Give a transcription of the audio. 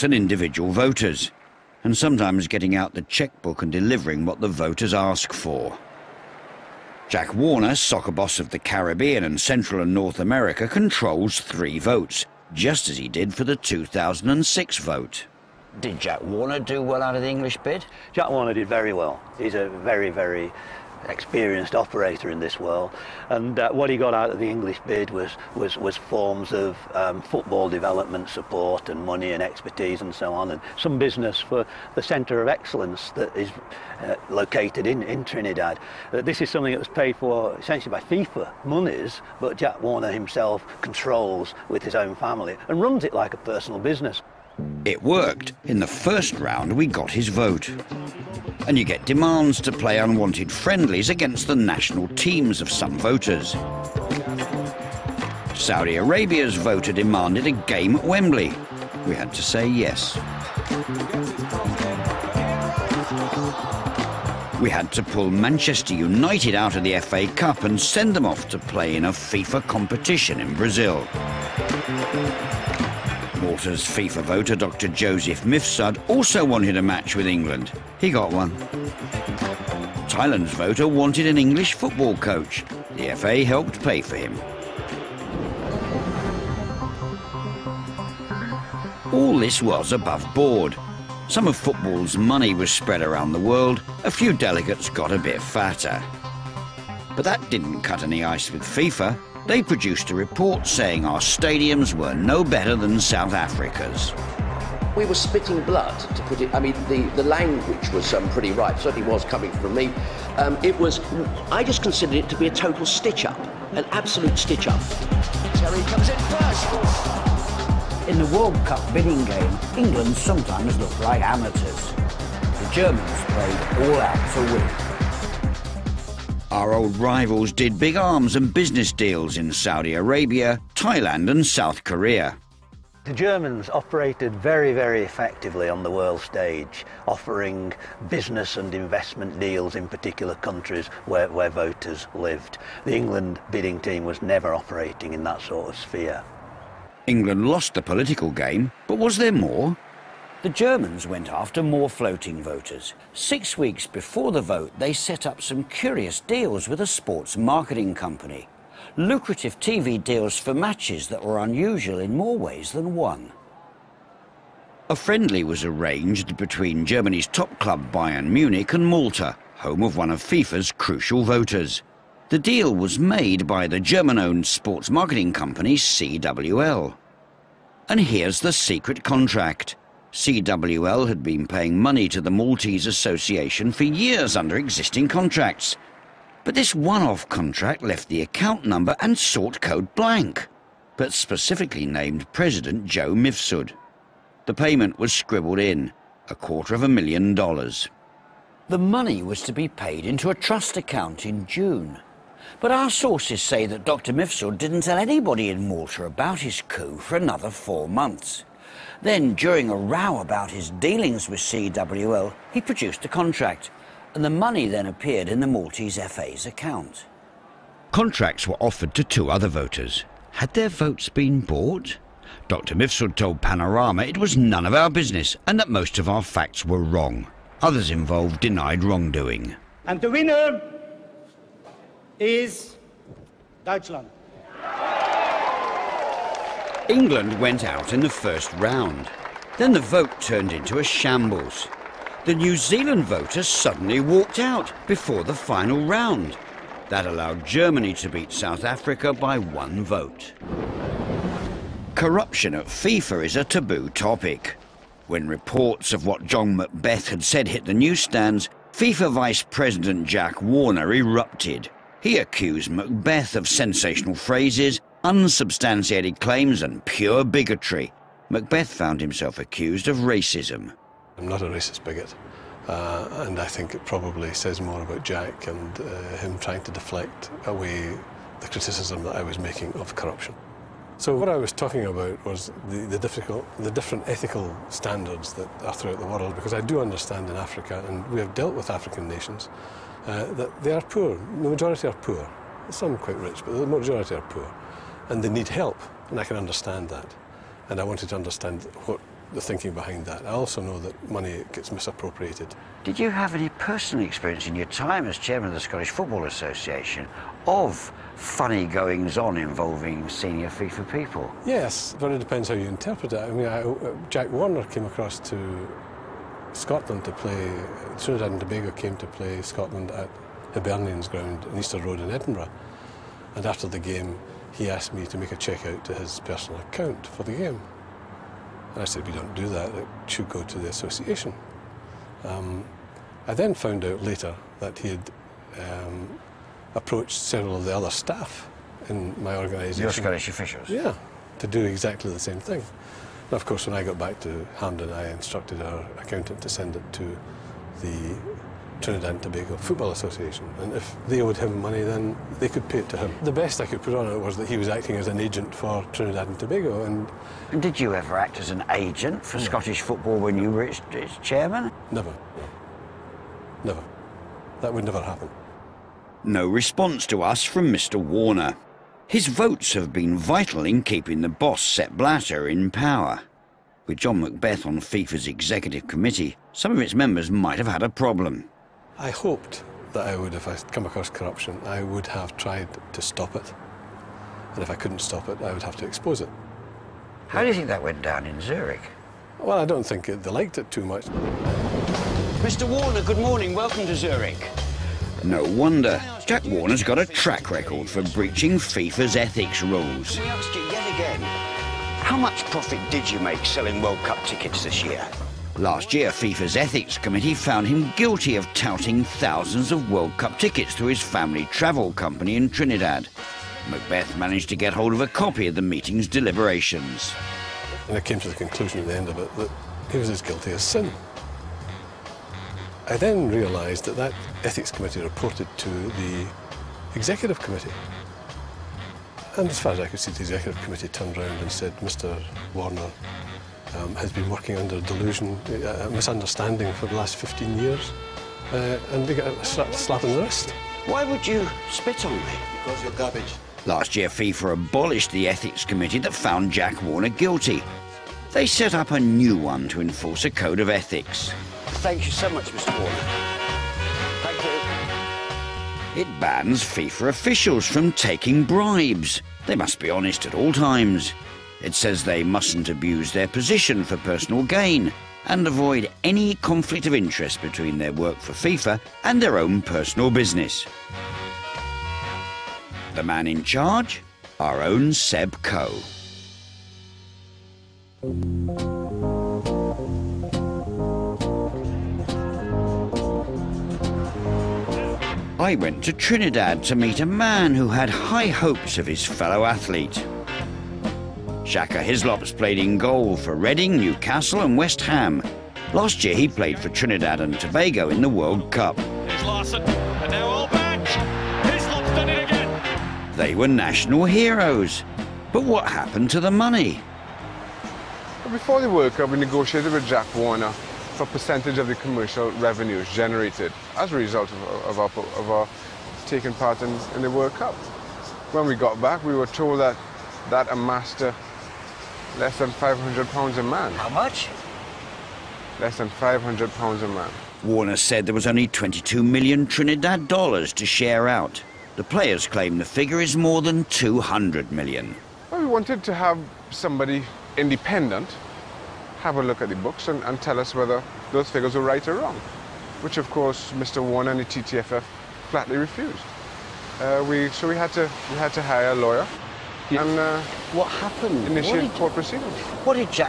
politics and individual voters, and sometimes getting out the chequebook and delivering what the voters ask for. Jack Warner, soccer boss of the Caribbean and Central and North America, controls 3 votes, just as he did for the 2006 vote. Did Jack Warner do well out of the English bid? Jack Warner did very well. He's a very, very experienced operator in this world, and what he got out of the English bid was forms of football development support and money and expertise and so on, and some business for the centre of excellence that is located in Trinidad. This is something that was paid for essentially by FIFA monies, but Jack Warner himself controls with his own family and runs it like a personal business. It worked. In the first round, we got his vote. And you get demands to play unwanted friendlies against the national teams of some voters. Saudi Arabia's voter demanded a game at Wembley. We had to say yes. We had to pull Manchester United out of the FA Cup and send them off to play in a FIFA competition in Brazil. Malta's FIFA voter, Dr. Joseph Mifsud, also wanted a match with England. He got one. Thailand's voter wanted an English football coach. The FA helped pay for him. All this was above board. Some of football's money was spread around the world. A few delegates got a bit fatter. But that didn't cut any ice with FIFA. They produced a report saying our stadiums were no better than South Africa's. We were spitting blood, to put it. I mean, the language was pretty right. Certainly was coming from me. I just considered it to be a total stitch-up, an absolute stitch-up. Terry comes in first. In the World Cup bidding game, England sometimes looked like amateurs. The Germans played all out to win. Our old rivals did big arms and business deals in Saudi Arabia, Thailand and South Korea. The Germans operated very, very effectively on the world stage, offering business and investment deals in particular countries where voters lived. The England bidding team was never operating in that sort of sphere. England lost the political game, but was there more? The Germans went after more floating voters. 6 weeks before the vote, they set up some curious deals with a sports marketing company. Lucrative TV deals for matches that were unusual in more ways than one. A friendly was arranged between Germany's top club Bayern Munich and Malta, home of one of FIFA's crucial voters. The deal was made by the German-owned sports marketing company CWL. And here's the secret contract. CWL had been paying money to the Maltese Association for years under existing contracts. But this one-off contract left the account number and sort code blank, but specifically named President Joe Mifsud. The payment was scribbled in, $250,000. The money was to be paid into a trust account in June. But our sources say that Dr. Mifsud didn't tell anybody in Malta about his coup for another 4 months. Then, during a row about his dealings with CWL, he produced a contract, and the money then appeared in the Maltese FA's account. Contracts were offered to 2 other voters. Had their votes been bought? Dr. Mifsud told Panorama it was none of our business and that most of our facts were wrong. Others involved denied wrongdoing. And the winner is Deutschland. England went out in the first round. Then the vote turned into a shambles. The New Zealand voters suddenly walked out before the final round. That allowed Germany to beat South Africa by 1 vote. Corruption at FIFA is a taboo topic. When reports of what John Macbeth had said hit the newsstands, FIFA Vice President Jack Warner erupted. He accused Macbeth of sensational phrases, unsubstantiated claims and pure bigotry. Macbeth found himself accused of racism. I'm not a racist bigot, and I think it probably says more about Jack and him trying to deflect away the criticism that I was making of corruption. So what I was talking about was the different ethical standards that are throughout the world, because I do understand in Africa, and we have dealt with African nations, that they are poor. The majority are poor. Some quite rich, but the majority are poor. And they need help, and I can understand that. And I wanted to understand what the thinking behind that. I also know that money gets misappropriated. Did you have any personal experience in your time as chairman of the Scottish Football Association of funny goings-on involving senior FIFA people? Yes, but it depends how you interpret it. I mean, Jack Warner came across to Scotland to play, Trinidad and Tobago came to play Scotland at Hibernian's ground in Easter Road in Edinburgh. And after the game, he asked me to make a cheque out to his personal account for the game. And I said, we don't do that, it should go to the association. I then found out later that he had approached several of the other staff in my organisation. Your Scottish officials? Yeah, to do exactly the same thing. And of course, when I got back to Hampden, I instructed our accountant to send it to the Trinidad and Tobago Football Association, and if they owed him money, then they could pay it to him. The best I could put on it was that he was acting as an agent for Trinidad and Tobago. And did you ever act as an agent for Scottish football when you were its chairman? Never. Never. That would never happen. No response to us from Mr. Warner. His votes have been vital in keeping the boss, Sepp Blatter, in power. With John Macbeth on FIFA's executive committee, some of its members might have had a problem. I hoped that I would, if I come across corruption, I would have tried to stop it. And if I couldn't stop it, I would have to expose it. How do you think that went down in Zurich? Well, I don't think they liked it too much. Mr. Warner, good morning. Welcome to Zurich. No wonder. Jack Warner's got a track record for breaching FIFA's ethics rules. We asked you yet again, how much profit did you make selling World Cup tickets this year? Last year, FIFA's ethics committee found him guilty of touting thousands of World Cup tickets through his family travel company in Trinidad. Macbeth managed to get hold of a copy of the meeting's deliberations. And I came to the conclusion at the end of it that he was as guilty as sin. I then realised that that ethics committee reported to the executive committee. And as far as I could see, the executive committee turned around and said, Mr. Warner has been working under delusion, misunderstanding for the last 15 years, and they got a slap in the wrist. Why would you spit on me? Because you're garbage. Last year, FIFA abolished the ethics committee that found Jack Warner guilty. They set up a new one to enforce a code of ethics. Thank you so much, Mr. Warner. Thank you. It bans FIFA officials from taking bribes. They must be honest at all times. It says they mustn't abuse their position for personal gain and avoid any conflict of interest between their work for FIFA and their own personal business. The man in charge? Our own Seb Coe. I went to Trinidad to meet a man who had high hopes of his fellow athlete. Shaka Hislop's played in goal for Reading, Newcastle and West Ham. Last year he played for Trinidad and Tobago in the World Cup. Here's Larson, and now all back. Hislop's done it again. They were national heroes. But what happened to the money? Before the World Cup, we negotiated with Jack Warner for a percentage of the commercial revenues generated as a result of our taking part in the World Cup. When we got back, we were told that amassed less than £500 a man. How much? Less than £500 a man. Warner said there was only 22 million Trinidad dollars to share out. The players claim the figure is more than 200 million. Well, we wanted to have somebody independent have a look at the books and tell us whether those figures were right or wrong, which of course Mr. Warner and the TTFF flatly refused. So we had to hire a lawyer and what happened? initiate court proceedings. What did Jack